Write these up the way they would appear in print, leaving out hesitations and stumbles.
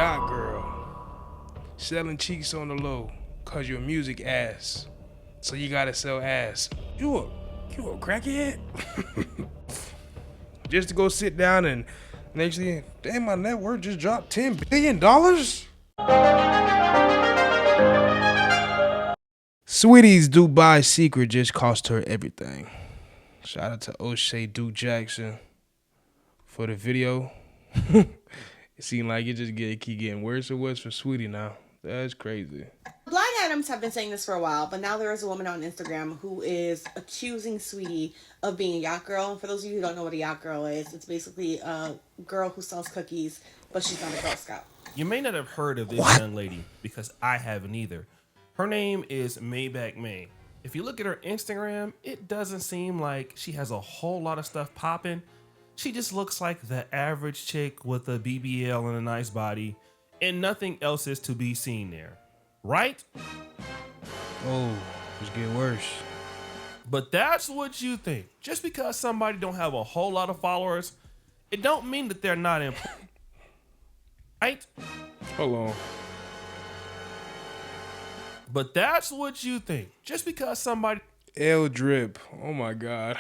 yacht girl selling cheeks on the low cause your music ass. So you gotta sell ass. You a crackhead? Just to go sit down and next thing, damn, my net worth just dropped $10 billion? Sweetie's Dubai secret just cost her everything. Shout out to O'Shea Duke Jackson for the video. It seemed like it just keep getting worse and worse for Sweetie now. That's crazy. Blind Adams have been saying this for a while, but now there is a woman on Instagram who is accusing Sweetie of being a yacht girl. And for those of you who don't know what a yacht girl is, it's basically a girl who sells cookies, but she's not a Girl Scout. You may not have heard of this young lady because I haven't either. Her name is Maybach May. If you look at her Instagram, it doesn't seem like she has a whole lot of stuff popping. She just looks like the average chick with a BBL and a nice body, and nothing else is to be seen there. Right? Oh, it's getting worse. But that's what you think. Just because somebody don't have a whole lot of followers, it don't mean that they're not important. Right? Hold on. But that's what you think. Just because somebody... L drip. Oh my God.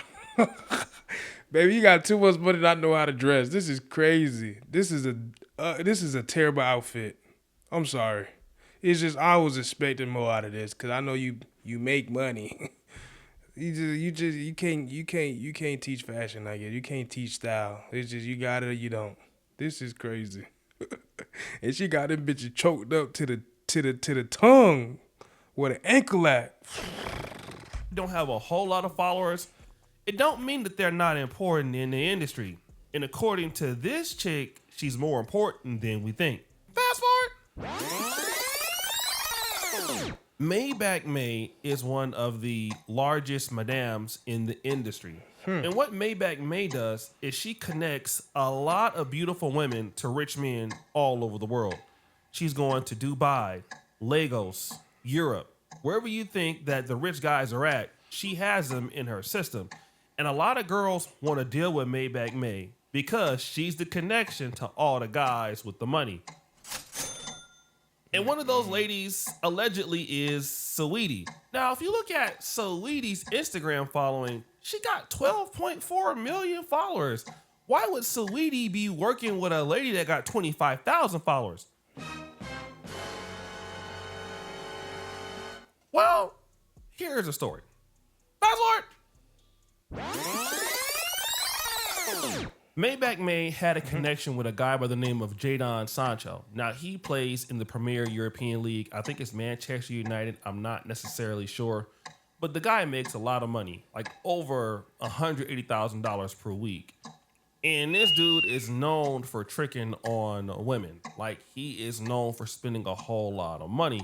Baby, you got too much money to not know how to dress. This is crazy. This is a terrible outfit. I'm sorry. It's just I was expecting more out of this because I know you make money. you can't teach fashion like it. You can't teach style. It's just you got it or you don't. This is crazy. And she got them bitches choked up to the tongue where the ankle at. Don't have a whole lot of followers. It don't mean that they're not important in the industry. And according to this chick, she's more important than we think. Fast forward. Maybach May is one of the largest madams in the industry. And what Maybach May does is she connects a lot of beautiful women to rich men all over the world. She's going to Dubai, Lagos, Europe, wherever you think that the rich guys are at, she has them in her system. And a lot of girls want to deal with Maybach May because she's the connection to all the guys with the money. And one of those ladies allegedly is Saweetie. Now, if you look at Saweetie's Instagram following, she got 12.4 million followers. Why would Saweetie be working with a lady that got 25,000 followers? Well, here's the story. Fast forward. Maybach May had a connection with a guy by the name of Jadon Sancho. Now, he plays in the Premier European League. I think it's Manchester United. I'm not necessarily sure. But the guy makes a lot of money, like over $180,000 per week. And this dude is known for tricking on women. Like, he is known for spending a whole lot of money.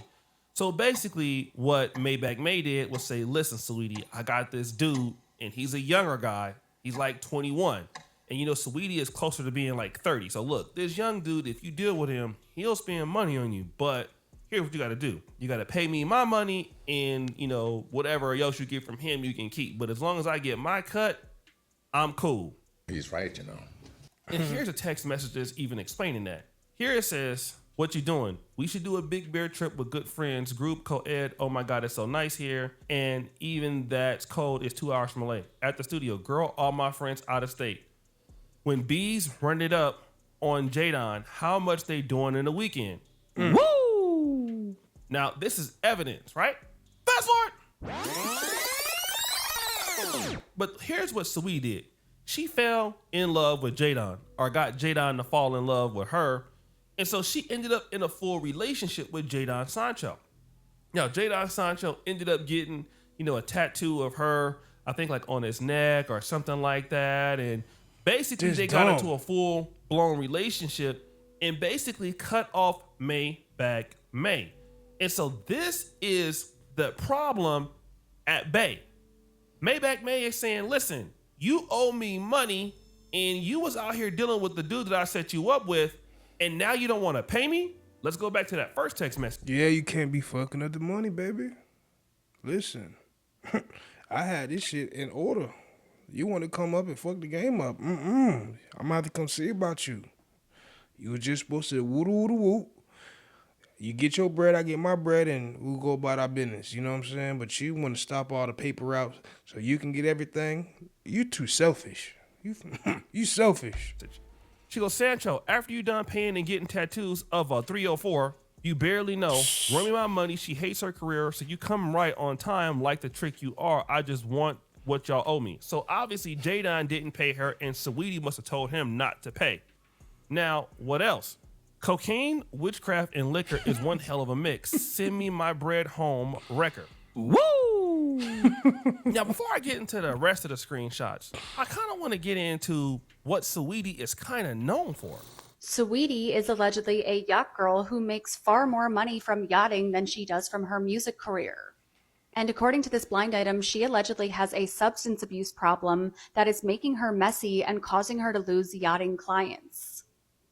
So basically, what Maybach May did was say, listen, Saweetie, I got this dude, and he's a younger guy. He's like 21. And you know, Saweetie is closer to being like 30. So look, this young dude, if you deal with him, he'll spend money on you. But here's what you got to do. You got to pay me my money, and you know, whatever else you get from him, you can keep. But as long as I get my cut, I'm cool. He's right, you know. And here's a text message that's even explaining that. Here it says, what you doing? We should do a big bear trip with good friends, group co-ed. Oh my God, it's so nice here. And even that code is 2 hours from LA. At the studio, girl, all my friends out of state. When bees run it up on Jadon, how much they doing in a weekend? Woo! Now, this is evidence, right? Fast forward. But here's what Saweetie did. She fell in love with Jadon, or got Jadon to fall in love with her. And so she ended up in a full relationship with Jadon Sancho. Now, Jadon Sancho ended up getting, you know, a tattoo of her, I think like on his neck or something like that. And basically they got into a full-blown relationship and basically cut off Maybach May. And so this is the problem at bay. Maybach May is saying, listen, you owe me money and you was out here dealing with the dude that I set you up with, and now you don't want to pay me? Let's go back to that first text message. Yeah, you can't be fucking up the money, baby. Listen, I had this shit in order. You want to come up and fuck the game up? I'm about to come see about you. You was just supposed to woo woo woo. You get your bread, I get my bread, and we'll go about our business. You know what I'm saying? But you want to stop all the paper routes so you can get everything. You too selfish. You you selfish. She goes, Sancho, after you done paying and getting tattoos of a 304, you barely know. Run me my money. She hates her career, so you come right on time like the trick you are. I just want what y'all owe me. So obviously, Jadon didn't pay her, and Saweetie must have told him not to pay. Now, what else? Cocaine, witchcraft, and liquor is one hell of a mix. Send me my bread home record. Woo! Now, before I get into the rest of the screenshots, I kind of want to get into what Saweetie is kind of known for. Saweetie is allegedly a yacht girl who makes far more money from yachting than she does from her music career. And according to this blind item, she allegedly has a substance abuse problem that is making her messy and causing her to lose yachting clients.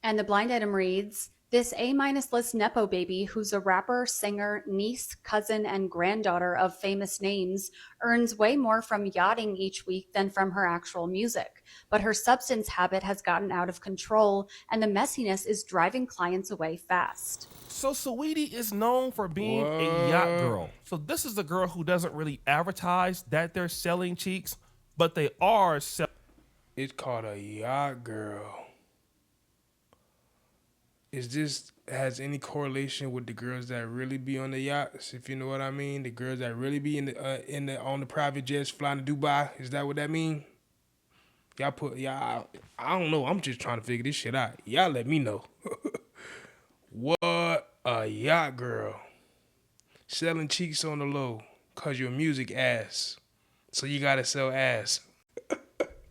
And the blind item reads, this A-list Nepo baby, who's a rapper, singer, niece, cousin, and granddaughter of famous names, earns way more from yachting each week than from her actual music. But her substance habit has gotten out of control, and the messiness is driving clients away fast. So Saweetie is known for being a yacht girl. So this is the girl who doesn't really advertise that they're selling cheeks, but they are selling. It's called a yacht girl. Is this has any correlation with the girls that really be on the yachts? If you know what I mean, the girls that really be in the on the private jets flying to Dubai. Is that what that mean? Y'all, I don't know. I'm just trying to figure this shit out. Y'all let me know. What a yacht girl selling cheeks on the low cause your music ass, so you gotta sell ass.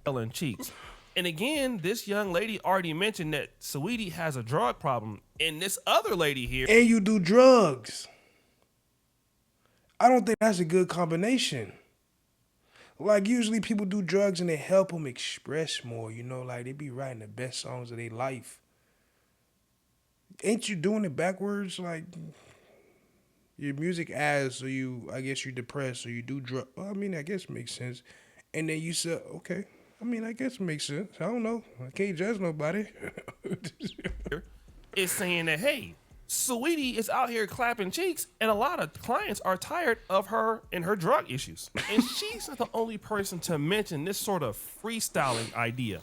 Selling cheeks. And again, this young lady already mentioned that Saweetie has a drug problem. And this other lady here. And you do drugs. I don't think that's a good combination. Like, usually people do drugs and they help them express more, you know? Like, they be writing the best songs of their life. Ain't you doing it backwards? Like, your music ass, so I guess you're depressed, so you do drugs. Well, I mean, I guess it makes sense. And then you say, okay. I mean, I guess it makes sense. I don't know. I can't judge nobody. Is saying that, hey, Saweetie is out here clapping cheeks, and a lot of clients are tired of her and her drug issues. And she's not the only person to mention this sort of freestyling idea.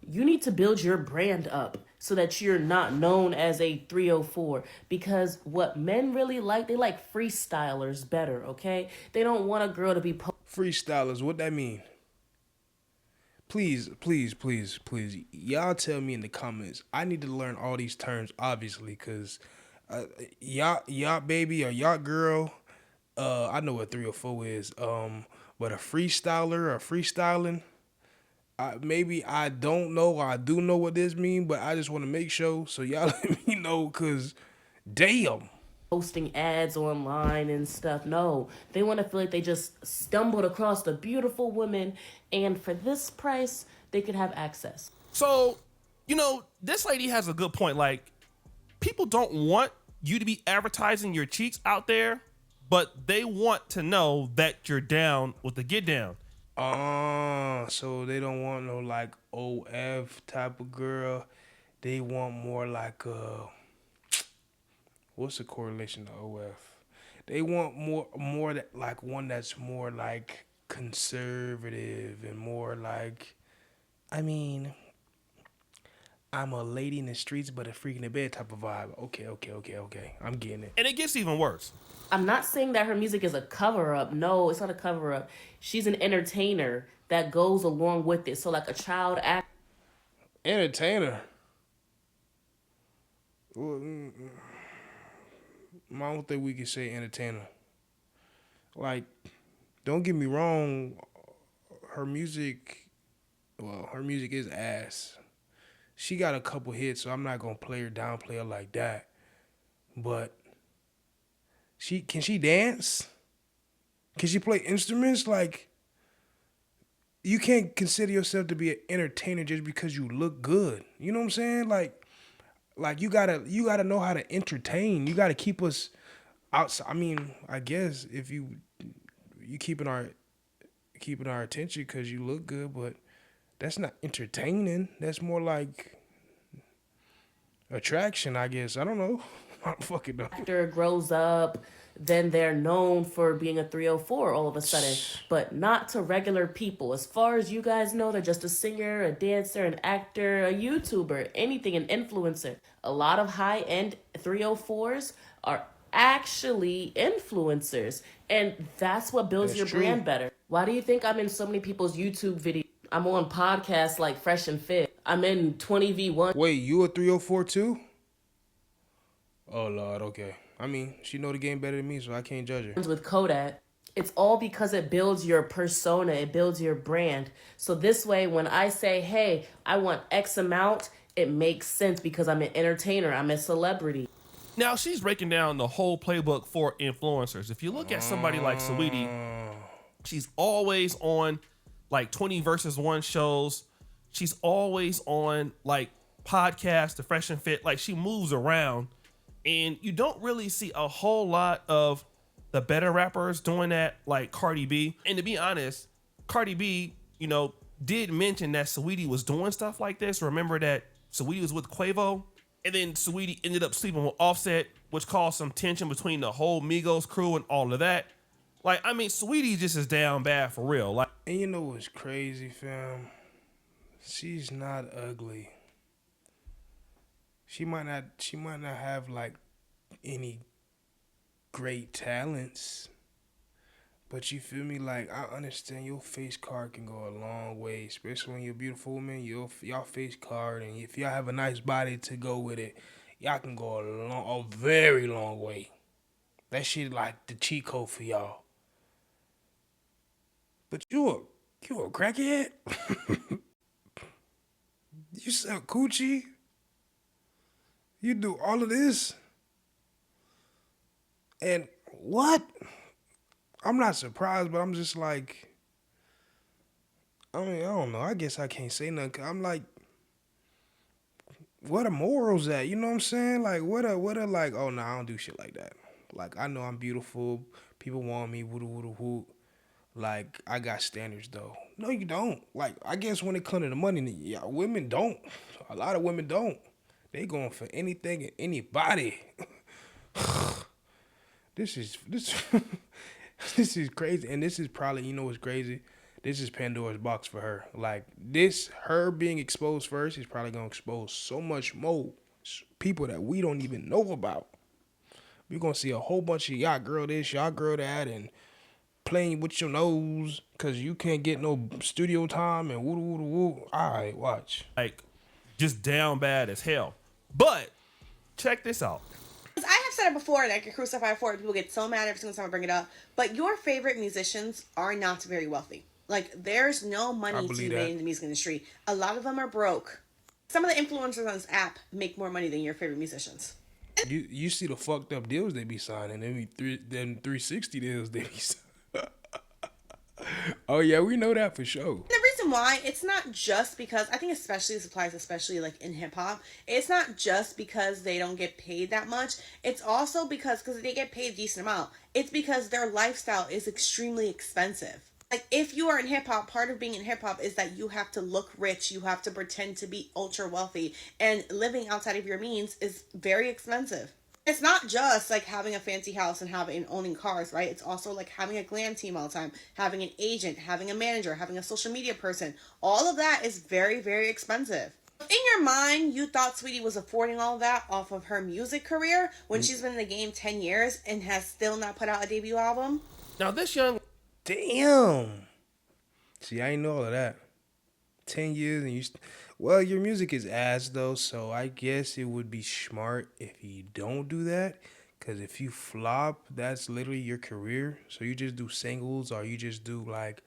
You need to build your brand up so that you're not known as a 304, because what men really like, they like freestylers better, okay? They don't want a girl to be Freestylers, what that mean? Please, please, please, please, y'all tell me in the comments. I need to learn all these terms, obviously, because yacht baby or yacht girl, I know what 304 is, but a freestyler or freestyling, maybe I don't know or I do know what this mean, but I just want to make sure, so y'all let me know, because damn. posting ads online and stuff. No, they want to feel like they just stumbled across a beautiful woman, and for this price, they could have access. So, you know, this lady has a good point. Like, people don't want you to be advertising your cheeks out there, but they want to know that you're down with the get down. So they don't want no like OF type of girl. They want more like what's the correlation to OF? They want more that like one that's more like conservative and more like, I mean, I'm a lady in the streets but a freak in the bed type of vibe. Okay. I'm getting it. And it gets even worse. I'm not saying that her music is a cover-up. No, it's not a cover-up. She's an entertainer that goes along with it. So like a child act. Entertainer. Well, I don't think we can say entertainer. Like, don't get me wrong, her music is ass. She got a couple hits, so I'm not gonna downplay her like that. But can she dance? Can she play instruments? Like, you can't consider yourself to be an entertainer just because you look good. You know what I'm saying? Like you gotta know how to entertain. You gotta keep us outside. I mean, I guess if you keeping our attention because you look good, but that's not entertaining. That's more like Attraction, I guess. I don't know. I don't fucking know. Actor grows up, then they're known for being a 304 all of a sudden, but not to regular people. As far as you guys know, they're just a singer, a dancer, an actor, a YouTuber, anything, an influencer. A lot of high-end 304s are actually influencers, and that's what builds That's your true. brand better. Why do you think I'm in so many people's YouTube videos? I'm on podcasts like Fresh and Fit. I'm in 20v1 Wait, you a 304 too? Oh Lord, okay. I mean, she know the game better than me, so I can't judge her. with Kodak. It's all because it builds your persona, it builds your brand. So this way, when I say, hey, I want X amount, it makes sense because I'm an entertainer, I'm a celebrity. Now she's breaking down the whole playbook for influencers. If you look at somebody like Saweetie, she's always on like 20 versus 1 shows. She's always on like podcasts, the Fresh and Fit. Like she moves around, and you don't really see a whole lot of the better rappers doing that, like Cardi B. And to be honest, Cardi B, did mention that Saweetie was doing stuff like this. Remember that Saweetie was with Quavo, and then Saweetie ended up sleeping with Offset, which caused some tension between the whole Migos crew and all of that. Like, I mean, Saweetie just is down bad for real. Like, And you know what's crazy, fam? She's not ugly. She might not have like any great talents. But you feel me? Like, I understand your face card can go a long way, especially when you're a beautiful woman. Y'all face card, and if y'all have a nice body to go with it, y'all can go a very long way. That shit like the cheat code for y'all. But you a crackhead? You sell coochie? You do all of this? And what? I'm not surprised, but I'm just like, I mean, I don't know. I guess I can't say nothing. 'Cause I'm like, where the morals at? You know what I'm saying? Like, what a like, oh, no, I don't do shit like that. Like, I know I'm beautiful. People want me, woo woo woo. Like, I got standards, though. No, you don't. Like, I guess when it comes to the money, yeah, women don't. A lot of women don't. They going for anything and anybody. This this is crazy. And this is probably, you know what's crazy? This is Pandora's box for her. Like, her being exposed first is probably going to expose so much more people that we don't even know about. We're going to see a whole bunch of y'all girl this, y'all girl that, and playing with your nose because you can't get no studio time and woo woo woo. All right, watch. like, just down bad as hell. But check this out. I have said it before, and I get crucified for it. People get so mad every single time I bring it up. But your favorite musicians are not very wealthy. Like, there's no money to be made in the music industry. A lot of them are broke. Some of the influencers on this app make more money than your favorite musicians. You see the fucked up deals they be signing. Them 360 deals they be signing. Oh yeah, we know that for sure. The reason why, it's not just because, I think especially this applies especially like in hip hop, it's not just because they don't get paid that much. It's also because they get paid a decent amount. It's because their lifestyle is extremely expensive. Like, if you are in hip hop, part of being in hip hop is that you have to look rich, you have to pretend to be ultra wealthy, and living outside of your means is very expensive. It's not just like having a fancy house and owning cars, right? It's also like having a glam team all the time, having an agent, having a manager, having a social media person. All of that is very, very expensive. In your mind, you thought Saweetie was affording all that off of her music career when she's been in the game 10 years and has still not put out a debut album? Now, this young Damn. See, I ain't know all of that. 10 years and well, your music is ass though, so I guess it would be smart if you don't do that. Cause if you flop, that's literally your career. So you just do singles, or you just do like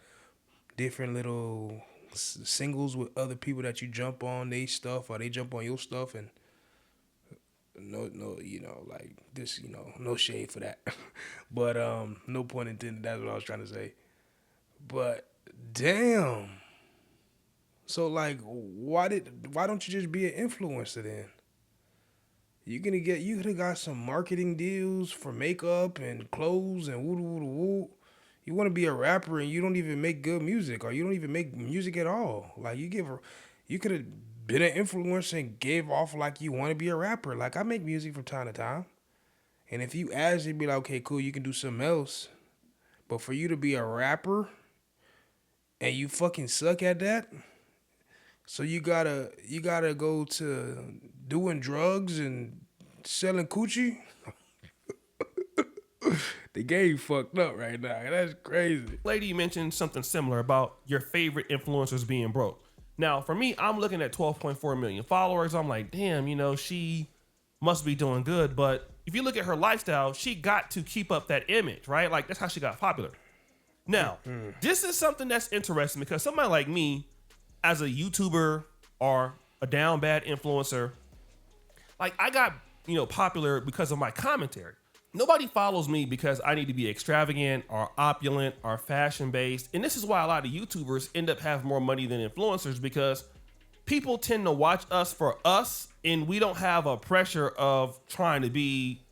different little singles with other people that you jump on they stuff, or they jump on your stuff, and no, like this, no shade for that. But no pun intended. That's what I was trying to say. But damn. So like, why don't you just be an influencer then? You could have got some marketing deals for makeup and clothes and woo woo woo. You want to be a rapper and you don't even make good music, or you don't even make music at all. Like, you could have been an influencer and gave off like you want to be a rapper. Like, I make music from time to time. And if you actually be like, okay, cool, you can do something else. But for you to be a rapper and you fucking suck at that, so you gotta go to doing drugs and selling coochie. The game fucked up right now. That's crazy. Lady mentioned something similar about your favorite influencers being broke. Now, for me, I'm looking at 12.4 million followers. I'm like, damn, she must be doing good. But if you look at her lifestyle, she got to keep up that image, right? Like, that's how she got popular. Now, this is something that's interesting because somebody like me, as a YouTuber or a down bad influencer, like, I got, popular because of my commentary. Nobody follows me because I need to be extravagant or opulent or fashion based. And this is why a lot of YouTubers end up having more money than influencers, because people tend to watch us for us and we don't have a pressure of trying to be,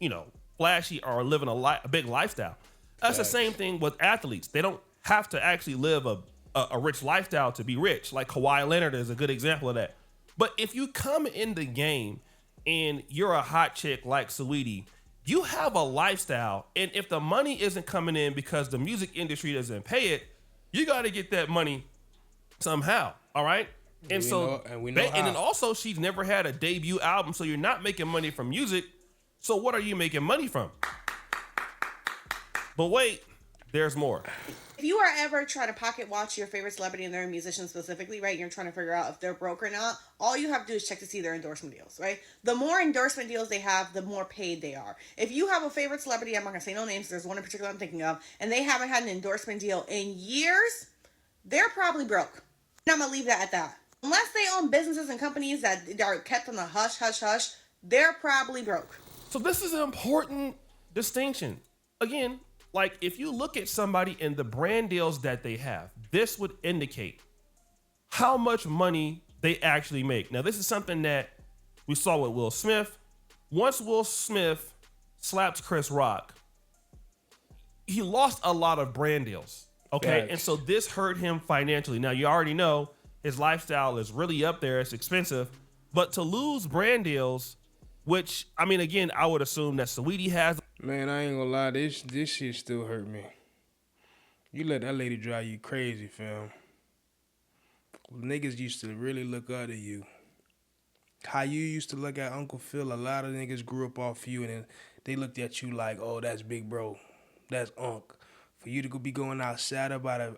flashy or living a big lifestyle. That's the same thing with athletes. They don't have to actually live a rich lifestyle to be rich. Like Kawhi Leonard is a good example of that. But if you come in the game and you're a hot chick like Saweetie, you have a lifestyle, and if the money isn't coming in because the music industry doesn't pay it, you got to get that money somehow. All right. And then also she's never had a debut album, so you're not making money from music. So what are you making money from? But wait, there's more. If you are ever trying to pocket watch your favorite celebrity and they're a musician specifically, right, and you're trying to figure out if they're broke or not, all you have to do is check to see their endorsement deals, right? The more endorsement deals they have, the more paid they are. If you have a favorite celebrity, I'm not going to say no names, there's one in particular I'm thinking of, and they haven't had an endorsement deal in years, they're probably broke. And I'm going to leave that at that. Unless they own businesses and companies that are kept on the hush, hush, hush, they're probably broke. So this is an important distinction. Again, like, if you look at somebody and the brand deals that they have, this would indicate how much money they actually make. Now, this is something that we saw with Will Smith. Once Will Smith slapped Chris Rock, he lost a lot of brand deals. Okay. Yes. And so this hurt him financially. Now, you already know his lifestyle is really up there. It's expensive. But to lose brand deals, which, I mean, again, I would assume that Saweetie has. Man, I ain't gonna lie, this shit still hurt me. You let that lady drive you crazy, fam. Niggas used to really look up to you. How you used to look at Uncle Phil, a lot of niggas grew up off you and then they looked at you like, oh, that's big bro. That's Unc. For you to be going outside about a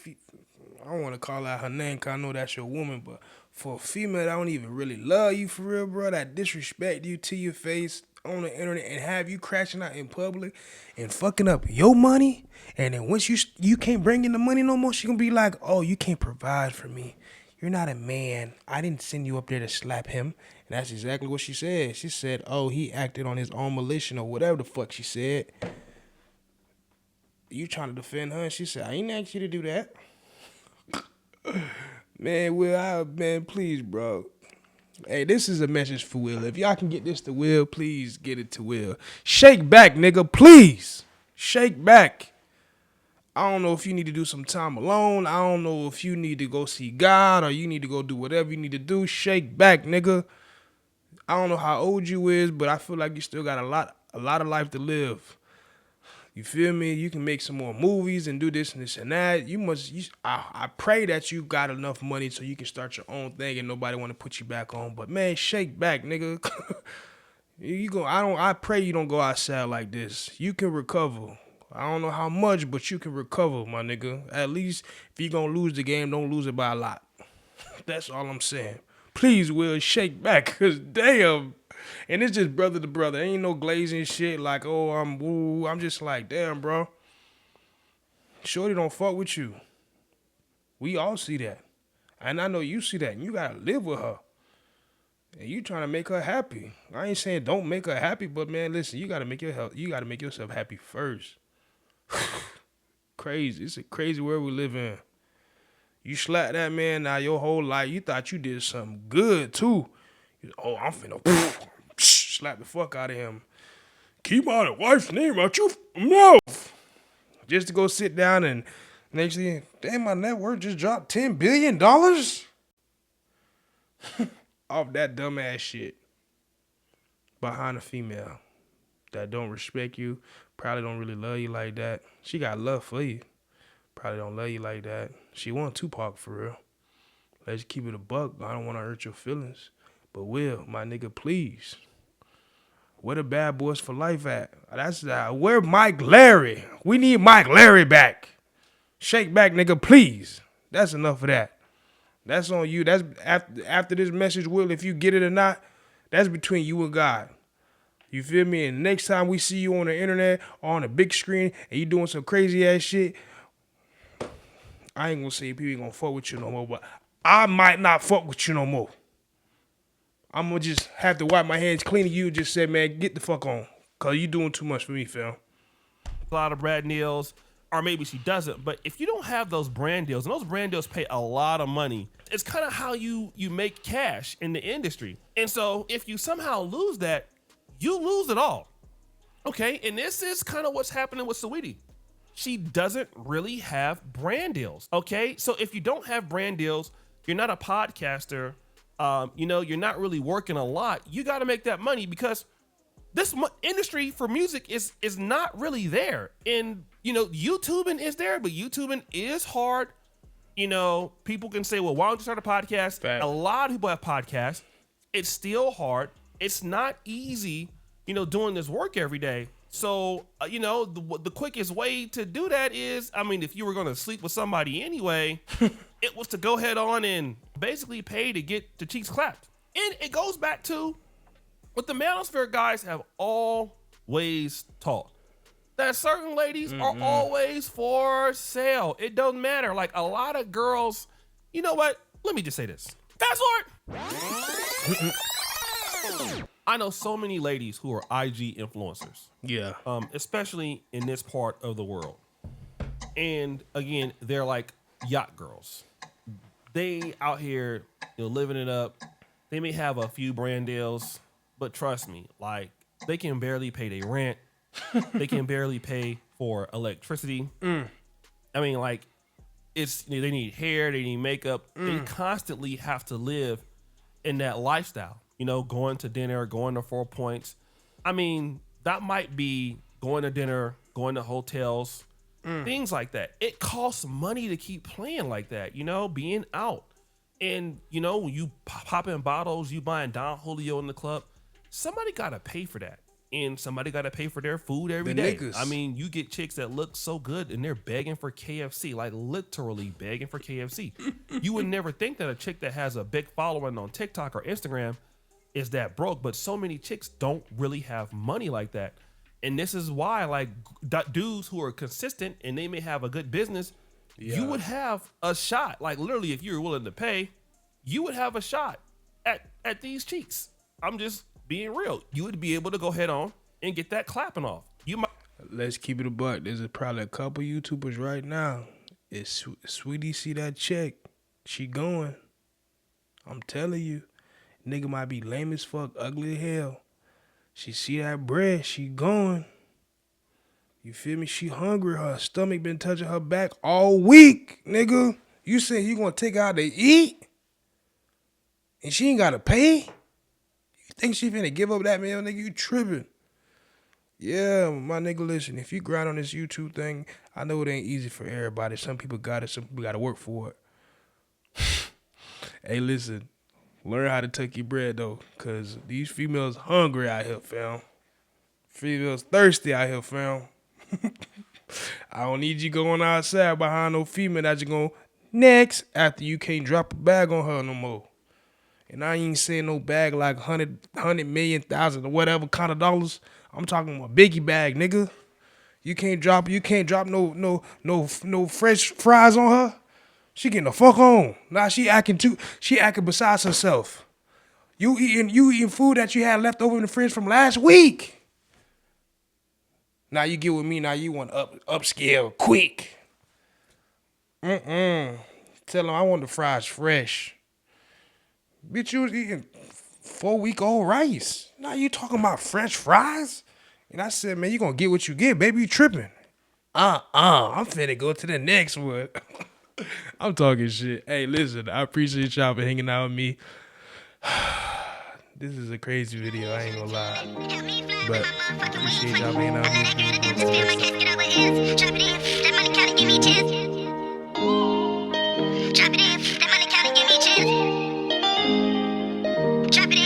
I don't want to call out her name because I know that's your woman, but for a female that don't even really love you for real, bro, that disrespect you to your face on the internet and have you crashing out in public and fucking up your money, and then once you can't bring in the money no more, she gonna be like, oh, you can't provide for me. You're not a man. I didn't send you up there to slap him. And that's exactly what she said. She said, oh, he acted on his own volition or whatever the fuck she said. You trying to defend her? And she said, I ain't asked you to do that. Man, man, please, bro. Hey, this is a message for Will. If y'all can get this to Will, please get it to Will. Shake back, nigga, please. Shake back. I don't know if you need to do some time alone. I don't know if you need to go see God or you need to go do whatever you need to do. Shake back, nigga. I don't know how old you is, but I feel like you still got a lot of life to live. You feel me? You can make some more movies and do this and this and that. I pray that you got enough money so you can start your own thing and nobody want to put you back on. But man, shake back, nigga. I pray you don't go outside like this. You can recover. I don't know how much, but you can recover, my nigga. At least if you're gonna lose the game, don't lose it by a lot. That's all I'm saying. Please, Will, shake back, cause damn. And it's just brother to brother. Ain't no glazing shit like, oh, I'm woo. I'm just like, damn, bro. Shorty don't fuck with you. We all see that. And I know you see that. And you gotta live with her. And you trying to make her happy. I ain't saying don't make her happy, but man, listen, you gotta make yourself happy first. Crazy. It's a crazy world we live in. You slap that man now your whole life. You thought you did something good too. Oh, I'm finna slap the fuck out of him. Keep my wife's name out your mouth. Just to go sit down and next thing, damn, my net worth just dropped $10 billion? off that dumbass shit behind a female that don't respect you, probably don't really love you like that. She got love for you, probably don't love you like that. She want Tupac for real. Let's keep it a buck. I don't want to hurt your feelings. But Will, my nigga, please. Where the bad boys for life at? That's where Mike Larry. We need Mike Larry back. Shake back, nigga, please. That's enough of that. That's on you. That's after this message, Will, if you get it or not, that's between you and God. You feel me? And next time we see you on the internet or on a big screen and you doing some crazy ass shit, I ain't gonna say people ain't gonna fuck with you no more, but I might not fuck with you no more. I'm gonna just have to wipe my hands clean of you and just say, man, get the fuck on. Cause you doing too much for me, fam. A lot of brand deals, or maybe she doesn't. But if you don't have those brand deals, and those brand deals pay a lot of money, it's kind of how you make cash in the industry. And so if you somehow lose that, you lose it all. Okay, and this is kind of what's happening with Saweetie. She doesn't really have brand deals. Okay, so if you don't have brand deals, you're not a podcaster. You're not really working a lot. You got to make that money because this industry for music is not really there. And, YouTubing is there, but YouTubing is hard. People can say, well, why don't you start a podcast? Fact. A lot of people have podcasts. It's still hard. It's not easy, doing this work every day. So, the quickest way to do that is, if you were going to sleep with somebody anyway, it was to go ahead on and basically pay to get the cheeks clapped. And it goes back to what the manosphere guys have always taught. That certain ladies are always for sale. It doesn't matter. Like a lot of girls, you know what? Let me just say this. Fast forward. I know so many ladies who are IG influencers. Yeah. Especially in this part of the world. And again, they're like yacht girls. They out here, living it up. They may have a few brand deals, but trust me, like they can barely pay their rent. They can barely pay for electricity. It's they need hair, they need makeup. They constantly have to live in that lifestyle. Going to dinner, going to 4 Points. That might be going to dinner, going to hotels, things like that. It costs money to keep playing like that, being out. And, when you popping bottles, you buying Don Julio in the club, somebody got to pay for that. And somebody got to pay for their food every day. Niggas. You get chicks that look so good and they're begging for KFC, like literally begging for KFC. You would never think that a chick that has a big following on TikTok or Instagram is that broke, but so many chicks don't really have money like that. And this is why, like, dudes who are consistent and they may have a good business, you would have a shot. Like, literally, if you were willing to pay, you would have a shot at these cheeks. I'm just being real. You would be able to go head on and get that clapping off. You might. Let's keep it a buck. There's probably a couple YouTubers right now. It's Sweetie see that check. She going. I'm telling you. Nigga might be lame as fuck, ugly as hell. She see that bread, she going. You feel me? She hungry. Her stomach been touching her back all week, nigga. You say you gonna take her out to eat? And she ain't gotta pay? You think she finna give up that meal, nigga? You tripping. Yeah, my nigga, listen. If you grind on this YouTube thing, I know it ain't easy for everybody. Some people got it, some people gotta work for it. Hey, listen. Learn how to tuck your bread, though, because these females hungry out here, fam. Females thirsty out here, fam. I don't need you going outside behind no female that you going next after you can't drop a bag on her no more. And I ain't saying no bag like 100 million, thousand, or whatever kind of dollars. I'm talking a biggie bag, nigga. You can't drop no fresh fries on her. She getting the fuck on. Now she acting besides herself. You eating food that you had left over in the fridge from last week. Now you get with me, now you want upscale quick. Tell them I want the fries fresh. Bitch, you was eating 4-week-old rice. Now you talking about fresh fries? And I said, man, you gonna get what you get, baby, you tripping. I'm finna go to the next one. I'm talking shit. Hey, listen, I appreciate y'all for hanging out with me. This is a crazy video, I ain't gonna lie. But appreciate y'all being out here. Drop it in, that money kinda give me chance. Drop it